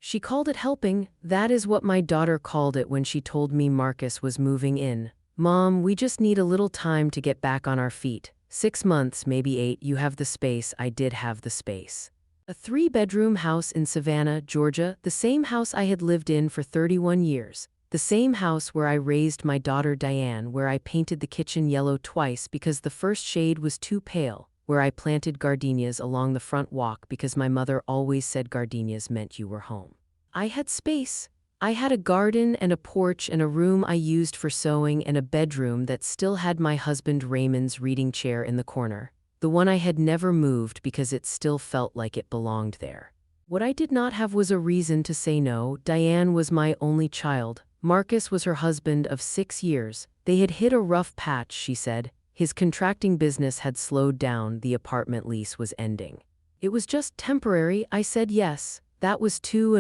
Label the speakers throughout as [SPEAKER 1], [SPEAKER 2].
[SPEAKER 1] She called it helping. That is what my daughter called it when she told me Marcus was moving in. Mom, we just need a little time to get back on our feet. 6 months, maybe 8, you have the space. I did have the space. A 3-bedroom house in Savannah, Georgia, the same house I had lived in for 31 years. The same house where I raised my daughter Diane, where I painted the kitchen yellow twice because the first shade was too pale, where I planted gardenias along the front walk because my mother always said gardenias meant you were home. I had space. I had a garden and a porch and a room I used for sewing and a bedroom that still had my husband Raymond's reading chair in the corner, the one I had never moved because it still felt like it belonged there. What I did not have was a reason to say no. Diane was my only child. Marcus was her husband of 6 years. They had hit a rough patch, she said. His contracting business had slowed down, the apartment lease was ending. It was just temporary. I said yes. That was 2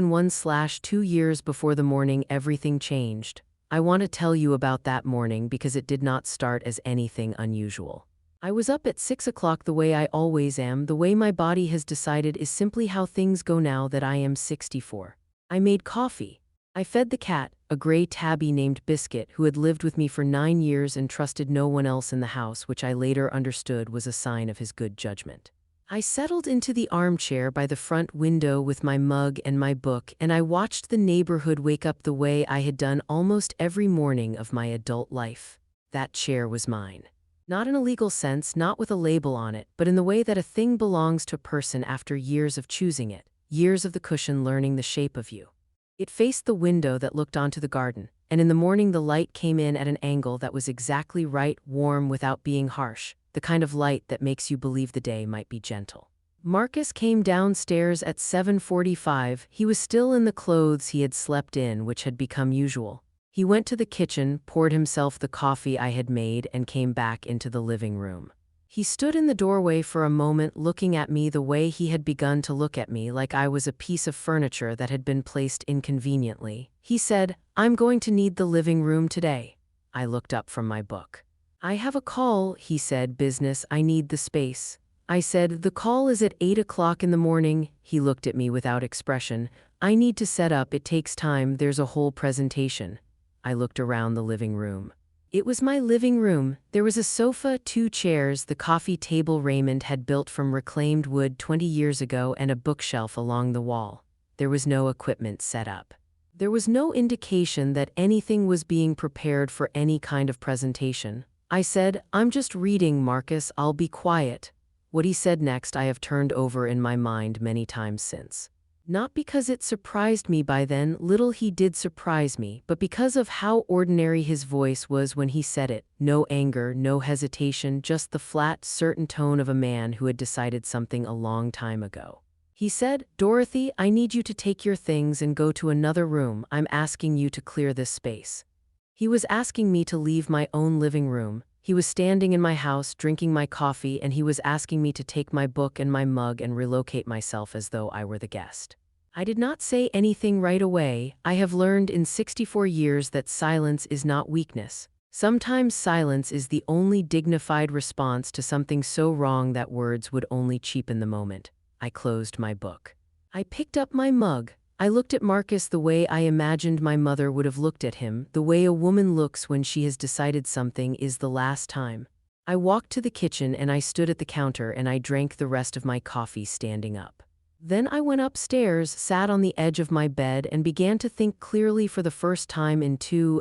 [SPEAKER 1] years before the morning everything changed. I want to tell you about that morning because it did not start as anything unusual. I was up at 6 o'clock the way I always am. The way my body has decided is simply how things go now that I am 64. I made coffee. I fed the cat, a gray tabby named Biscuit, who had lived with me for 9 years and trusted no one else in the house, which I later understood was a sign of his good judgment. I settled into the armchair by the front window with my mug and my book, and I watched the neighborhood wake up the way I had done almost every morning of my adult life. That chair was mine. Not in a legal sense, not with a label on it, but in the way that a thing belongs to a person after years of choosing it, years of the cushion learning the shape of you. It faced the window that looked onto the garden, and in the morning the light came in at an angle that was exactly right, warm without being harsh, the kind of light that makes you believe the day might be gentle. Marcus came downstairs at 7:45. He was still in the clothes he had slept in, which had become usual. He went to the kitchen, poured himself the coffee I had made, and came back into the living room. He stood in the doorway for a moment, looking at me the way he had begun to look at me, like I was a piece of furniture that had been placed inconveniently. He said, "I'm going to need the living room today." I looked up from my book. "I have a call," he said, "business, I need the space." I said, "The call is at 8 o'clock in the morning." He looked at me without expression. "I need to set up, it takes time, there's a whole presentation." I looked around the living room. It was my living room. There was a sofa, 2 chairs, the coffee table Raymond had built from reclaimed wood 20 years ago, and a bookshelf along the wall. There was no equipment set up. There was no indication that anything was being prepared for any kind of presentation. I said, "I'm just reading, Marcus, I'll be quiet." What he said next I have turned over in my mind many times since. Not because it surprised me by then, little he did surprise me, but because of how ordinary his voice was when he said it. No anger, no hesitation, just the flat, certain tone of a man who had decided something a long time ago. He said, "Dorothy, I need you to take your things and go to another room. I'm asking you to clear this space." He was asking me to leave my own living room. He was standing in my house, drinking my coffee, and he was asking me to take my book and my mug and relocate myself as though I were the guest. I did not say anything right away. I have learned in 64 years that silence is not weakness. Sometimes silence is the only dignified response to something so wrong that words would only cheapen the moment. I closed my book. I picked up my mug. I looked at Marcus the way I imagined my mother would have looked at him, the way a woman looks when she has decided something is the last time. I walked to the kitchen and I stood at the counter and I drank the rest of my coffee standing up. Then I went upstairs, sat on the edge of my bed, and began to think clearly for the first time in 2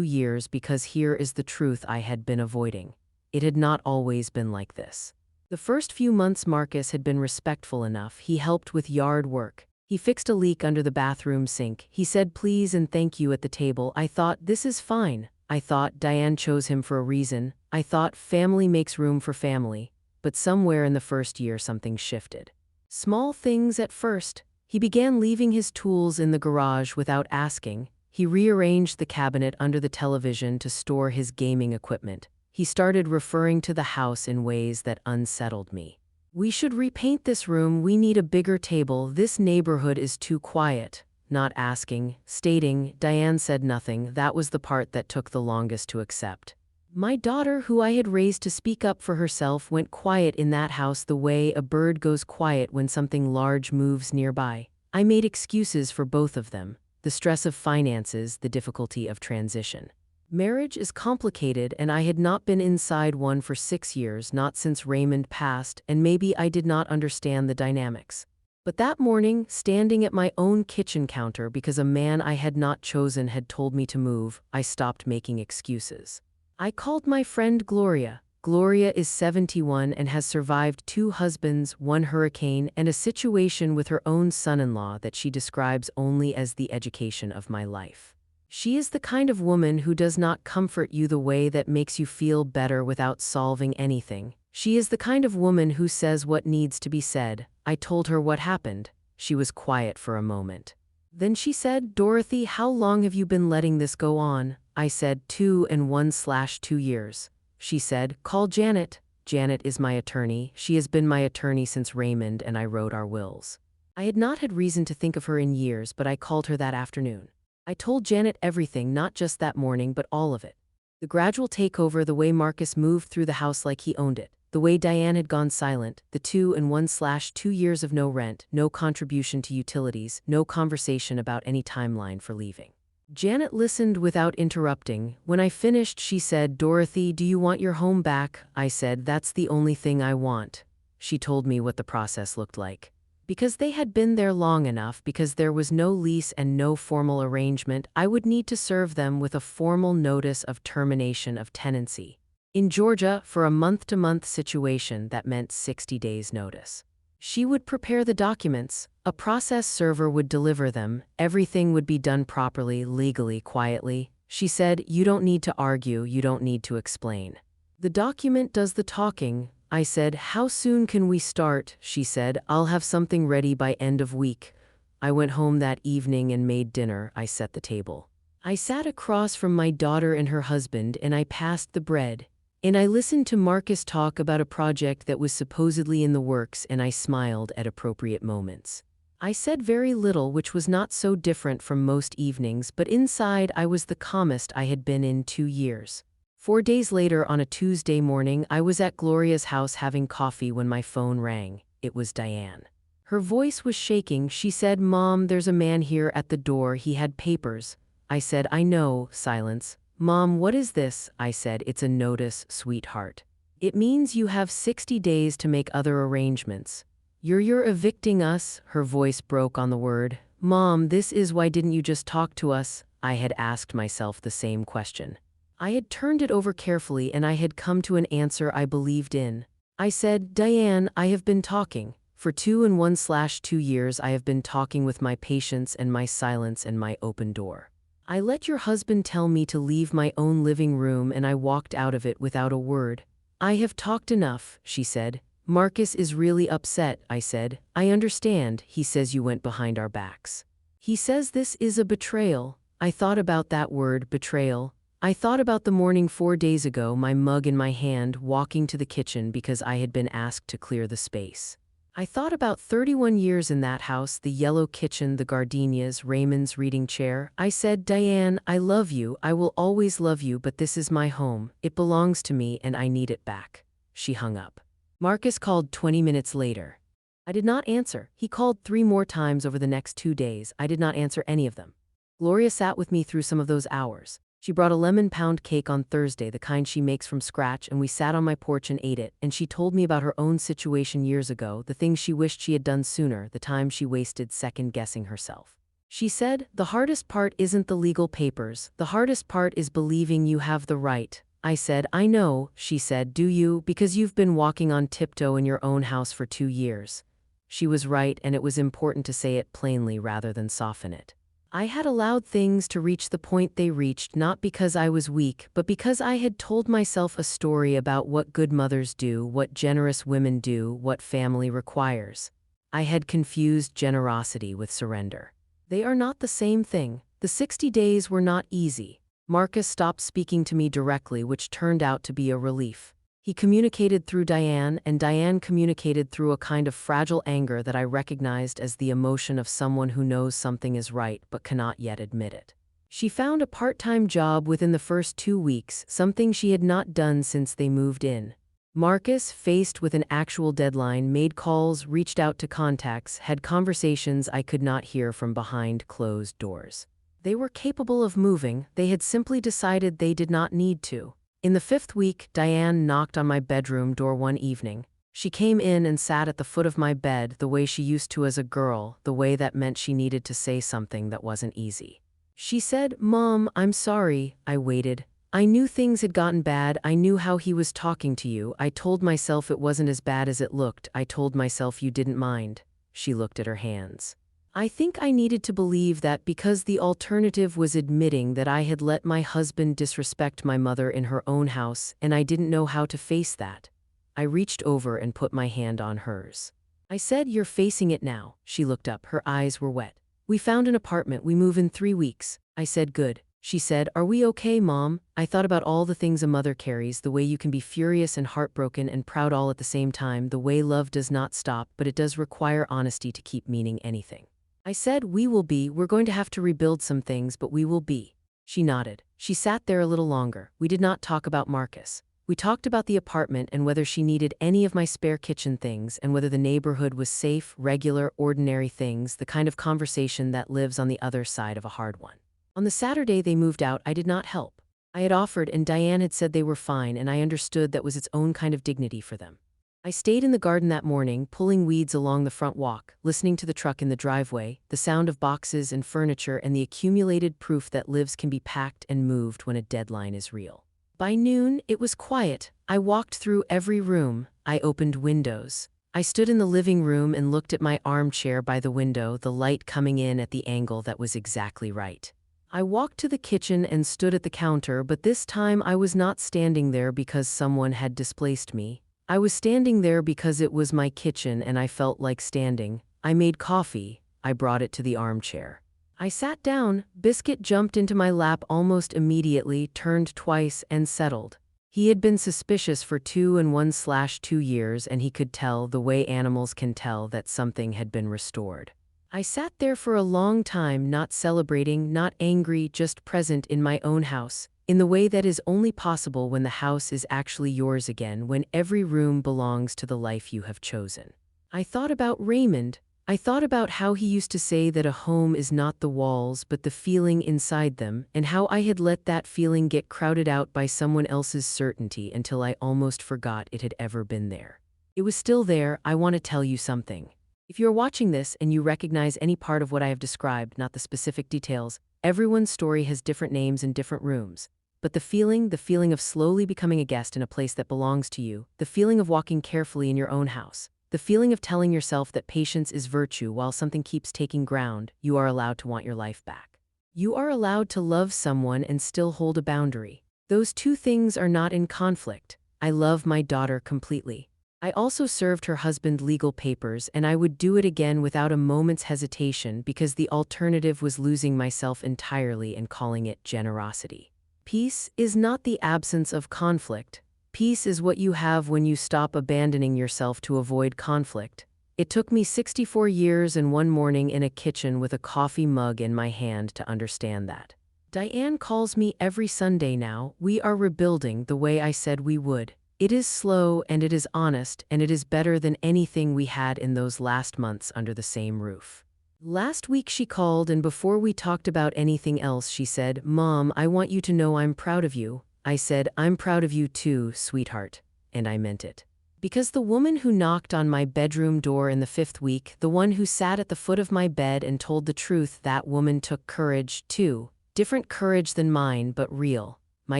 [SPEAKER 1] years, because here is the truth I had been avoiding. It had not always been like this. The first few months Marcus had been respectful enough. He helped with yard work. He fixed a leak under the bathroom sink. He said please and thank you at the table. I thought, this is fine. I thought Diane chose him for a reason. I thought family makes room for family. But somewhere in the first year something shifted. Small things at first. He began leaving his tools in the garage without asking. He rearranged the cabinet under the television to store his gaming equipment. He started referring to the house in ways that unsettled me. "We should repaint this room. We need a bigger table. This neighborhood is too quiet." Not asking, stating. Diane said nothing. That was the part that took the longest to accept. My daughter, who I had raised to speak up for herself, went quiet in that house the way a bird goes quiet when something large moves nearby. I made excuses for both of them: the stress of finances, the difficulty of transition. Marriage is complicated, and I had not been inside one for 6 years, not since Raymond passed, and maybe I did not understand the dynamics. But that morning, standing at my own kitchen counter because a man I had not chosen had told me to move, I stopped making excuses. I called my friend Gloria. Gloria is 71 and has survived 2 husbands, 1 hurricane, and a situation with her own son-in-law that she describes only as the education of my life. She is the kind of woman who does not comfort you the way that makes you feel better without solving anything. She is the kind of woman who says what needs to be said. I told her what happened. She was quiet for a moment. Then she said, "Dorothy, how long have you been letting this go on?" I said, 2 and 1/2 years. She said, "Call Janet." Janet is my attorney. She has been my attorney since Raymond and I wrote our wills. I had not had reason to think of her in years, but I called her that afternoon. I told Janet everything, not just that morning, but all of it. The gradual takeover, the way Marcus moved through the house like he owned it, the way Diane had gone silent, the 2 and 1/2 years of no rent, no contribution to utilities, no conversation about any timeline for leaving. Janet listened without interrupting. When I finished, she said, "Dorothy, do you want your home back?" I said, "That's the only thing I want." She told me what the process looked like. Because they had been there long enough, because there was no lease and no formal arrangement, I would need to serve them with a formal notice of termination of tenancy. In Georgia, for a month-to-month situation, that meant 60 days' notice. She would prepare the documents, a process server would deliver them, everything would be done properly, legally, quietly. She said, "You don't need to argue, you don't need to explain. The document does the talking." I said, "How soon can we start?" She said, "I'll have something ready by end of week." I went home that evening and made dinner. I set the table. I sat across from my daughter and her husband, and I passed the bread. And I listened to Marcus talk about a project that was supposedly in the works, and I smiled at appropriate moments. I said very little, which was not so different from most evenings, but inside I was the calmest I had been in 2 years. 4 days later, on a Tuesday morning, I was at Gloria's house having coffee when my phone rang. It was Diane. Her voice was shaking. She said, "Mom, there's a man here at the door. He had papers." I said, "I know." Silence. "Mom, what is this?" I said, "It's a notice, sweetheart. It means you have 60 days to make other arrangements. You're evicting us." Her voice broke on the word. "Mom, this is why didn't you just talk to us?" I had asked myself the same question. I had turned it over carefully, and I had come to an answer I believed in. I said, "Diane, I have been talking. For 2 and 1/2 years I have been talking with my patience and my silence and my open door. I let your husband tell me to leave my own living room, and I walked out of it without a word." "I have talked enough," she said. "Marcus is really upset," I said. "I understand. He says you went behind our backs. He says this is a betrayal." I thought about that word, betrayal. I thought about the morning 4 days ago, my mug in my hand, walking to the kitchen because I had been asked to clear the space. I thought about 31 years in that house, the yellow kitchen, the gardenias, Raymond's reading chair. I said, "Diane, I love you, I will always love you, but this is my home. It belongs to me and I need it back." She hung up. Marcus called 20 minutes later. I did not answer. He called 3 more times over the next 2 days. I did not answer any of them. Gloria sat with me through some of those hours. She brought a lemon pound cake on Thursday, the kind she makes from scratch, and we sat on my porch and ate it, and she told me about her own situation years ago, the things she wished she had done sooner, the time she wasted second-guessing herself. She said, "The hardest part isn't the legal papers, the hardest part is believing you have the right." I said, "I know." She said, "Do you? Because you've been walking on tiptoe in your own house for 2 years." She was right, and it was important to say it plainly rather than soften it. I had allowed things to reach the point they reached, not because I was weak, but because I had told myself a story about what good mothers do, what generous women do, what family requires. I had confused generosity with surrender. They are not the same thing. The 60 days were not easy. Marcus stopped speaking to me directly, which turned out to be a relief. He communicated through Diane, and Diane communicated through a kind of fragile anger that I recognized as the emotion of someone who knows something is right but cannot yet admit it. She found a part-time job within the first 2 weeks, something she had not done since they moved in. Marcus, faced with an actual deadline, made calls, reached out to contacts, had conversations I could not hear from behind closed doors. They were capable of moving, they had simply decided they did not need to. In the 5th week, Diane knocked on my bedroom door one evening. She came in and sat at the foot of my bed the way she used to as a girl, the way that meant she needed to say something that wasn't easy. She said, "Mom, I'm sorry." I waited. I knew things had gotten bad, I knew how he was talking to you, I told myself it wasn't as bad as it looked, I told myself you didn't mind. She looked at her hands. I think I needed to believe that because the alternative was admitting that I had let my husband disrespect my mother in her own house, and I didn't know how to face that. I reached over and put my hand on hers. I said, "You're facing it now." She looked up, her eyes were wet. "We found an apartment, we move in 3 weeks. I said, "Good." She said, "Are we okay, Mom?" I thought about all the things a mother carries, the way you can be furious and heartbroken and proud all at the same time, the way love does not stop, but it does require honesty to keep meaning anything. I said, we're going to have to rebuild some things, but we will be." She nodded. She sat there a little longer. We did not talk about Marcus. We talked about the apartment and whether she needed any of my spare kitchen things and whether the neighborhood was safe, regular, ordinary things, the kind of conversation that lives on the other side of a hard one. On the Saturday they moved out, I did not help. I had offered and Diane had said they were fine, and I understood that was its own kind of dignity for them. I stayed in the garden that morning, pulling weeds along the front walk, listening to the truck in the driveway, the sound of boxes and furniture, and the accumulated proof that lives can be packed and moved when a deadline is real. By noon, it was quiet. I walked through every room. I opened windows. I stood in the living room and looked at my armchair by the window, the light coming in at the angle that was exactly right. I walked to the kitchen and stood at the counter, but this time I was not standing there because someone had displaced me. I was standing there because it was my kitchen and I felt like standing. I made coffee. I brought it to the armchair. I sat down. Biscuit jumped into my lap almost immediately, turned twice, and settled. He had been suspicious for 2 years, and he could tell, the way animals can tell, that something had been restored. I sat there for a long time, not celebrating, not angry, just present in my own house, in the way that is only possible when the house is actually yours again, when every room belongs to the life you have chosen. I thought about Raymond. I thought about how he used to say that a home is not the walls but the feeling inside them, and how I had let that feeling get crowded out by someone else's certainty until I almost forgot it had ever been there. It was still there. I want to tell you something. If you're watching this and you recognize any part of what I have described, not the specific details, everyone's story has different names and different rooms. But the feeling of slowly becoming a guest in a place that belongs to you, the feeling of walking carefully in your own house, the feeling of telling yourself that patience is virtue while something keeps taking ground, you are allowed to want your life back. You are allowed to love someone and still hold a boundary. Those two things are not in conflict. I love my daughter completely. I also served her husband legal papers, and I would do it again without a moment's hesitation because the alternative was losing myself entirely and calling it generosity. Peace is not the absence of conflict. Peace is what you have when you stop abandoning yourself to avoid conflict. It took me 64 years and one morning in a kitchen with a coffee mug in my hand to understand that. Diane calls me every Sunday now. We are rebuilding the way I said we would. It is slow and it is honest, and it is better than anything we had in those last months under the same roof. Last week she called, and before we talked about anything else she said, "Mom, I want you to know I'm proud of you." I said, "I'm proud of you too, sweetheart." And I meant it. Because the woman who knocked on my bedroom door in the 5th week, the one who sat at the foot of my bed and told the truth, that woman took courage too. Different courage than mine, but real. My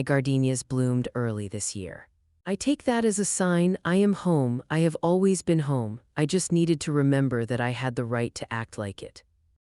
[SPEAKER 1] gardenias bloomed early this year. I take that as a sign. I am home. I have always been home. I just needed to remember that I had the right to act like it.